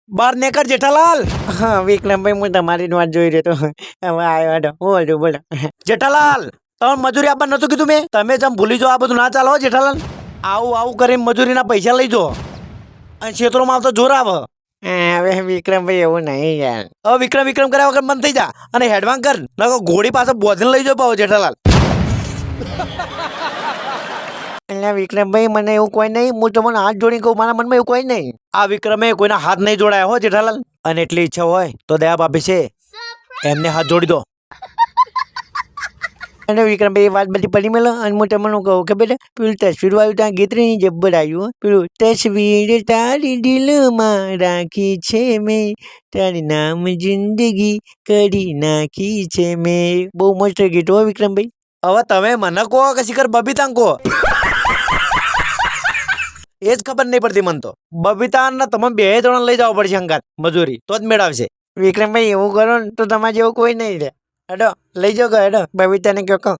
બહાર નીકળ જેઠાલાલ. હા વિક્રમભાઈ હું તમારી જ વાત જોઈ રહ્યો તો હવે આવ્યો હતો. હું હતું બોલો. જેઠાલાલ તમે મજૂરી આપવા નતું કીધું મેં? તમે જેમ ભૂલી જાઓ આ બધું ના ચાલો હો જેઠાલાલ. આવું આવું કરીને મજૂરીના પૈસા લઈ જો અને ક્ષેત્રોમાં આવતો જોર આવે. હવે વિક્રમભાઈ એવું નહીં યાર. હવે વિક્રમ વિક્રમ કર્યા વગર બંધ થઈ જા અને હેડવાન કર નકો ઘોડી પાસે બોધીને લઈ જાઓ પાછો જેઠાલાલ. એટલે વિક્રમભાઈ મને એવું કોઈ નહીં. હું તમને હાથ જોડી કહું મારા મનમાં એવું કોઈ નહીં. આ વિક્રમે કોઈના હાથ નહીં જોડાયા હો જેઠાલાલ. અને એટલી ઈચ્છા હોય તો દયા ભાભી છે એમને હાથ જોડી દો. અને વિક્રમભાઈ એ વાત બધી પડી મેલો અને હું તમને કહું કે બેટા પેલું તસવીર વાળું ત્યાં ગીતની જબ્બર આવ્યું હો. પેલું તસવીર તારી દિલમાં રાખી છે મેં, તારી નામ જિંદગી કરી નાખી છે મેં. બહુ મસ્ત ગીત હો વિક્રમભાઈ. હવે તમે મને કહો કે શિખર બબીતાને કહો એ જ ખબર નહીં પડતી મને તો. બબીતાને તમે બે ત્રણ લઈ જવા પડશે અંગાત મજૂરી તો જ મેળવશે. વિક્રમભાઈ એવું કરો ને તો તમારે જેવું કોઈ નહીં રે. હેડો લઈ જાઓ હેડો બબીતાને કહો.